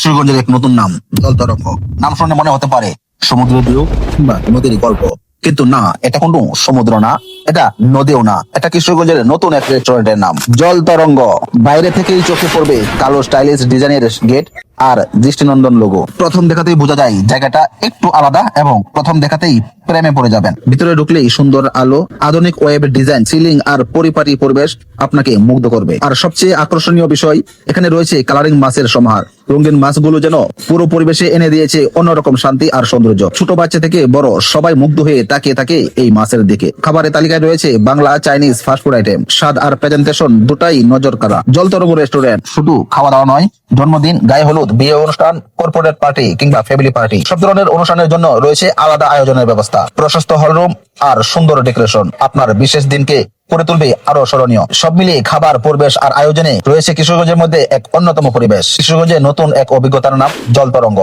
কিশোরগঞ্জের এক নতুন নাম জলতরঙ্গ। নাম শুনে মনে হতে পারে সমুদ্র ঢেউ কিংবা নদীর গল্প, কিন্তু না, এটা কোনো সমুদ্র না, এটা নদীও না, এটা কিশোরগঞ্জের নতুন এক রেস্টুরেন্টের নাম জলতরঙ্গ। বাইরে থেকেই চোখে পড়বে কালো স্টাইলিশ ডিজাইনের গেট আর দৃষ্টিনন্দন লোগো। প্রথম দেখাতেই বোঝা যায় জায়গাটা একটু আলাদা এবং প্রথম দেখাতেই প্রেমে পড়ে যাবেন। ভিতরে ঢুকলেই সুন্দর আলো, আধুনিক ওয়েব ডিজাইন, সিলিং আর পরিপাটি পরিবেশ আপনাকে মুগ্ধ করবে। আর সবচেয়ে আকর্ষণীয় বিষয়, এখানে রয়েছে কালারিং মাছের সমাহার। রঙিন মাছগুলো যেন পুরো পরিবেশে এনে দিয়েছে অন্যরকম শান্তি আর সৌন্দর্য। ছোট বাচ্চা থেকে বড় সবাই মুগ্ধ হয়ে তাকিয়ে থাকে এই মাছের দিকে। খাবারের তালিকায় রয়েছে বাংলা, চাইনিজ, ফাস্টফুড আইটেম। স্বাদ আর প্রেজেন্টেশন দুটাই নজর কাড়া। জলতরঙ্গ রেস্টুরেন্ট শুধু খাওয়া দাওয়া নয়, জন্মদিন, গায়ে হলুদ, বিয়ে অনুষ্ঠান, কর্পোরেট পার্টি কিংবা ফ্যামিলি পার্টি, সব ধরনের অনুষ্ঠানের জন্য রয়েছে আলাদা আয়োজনের ব্যবস্থা। প্রশস্ত হলরুম আর সুন্দর ডেকোরেশন আপনার বিশেষ দিনকে করে তুলবে আরো স্মরণীয়। সব মিলিয়ে খাবার, পরিবেশ আর আয়োজনে রয়েছে কিশোরগঞ্জের মধ্যে এক অন্যতম পরিবেশ। কিশোরগঞ্জে নতুন এক অভিজ্ঞতার নাম জলতরঙ্গ।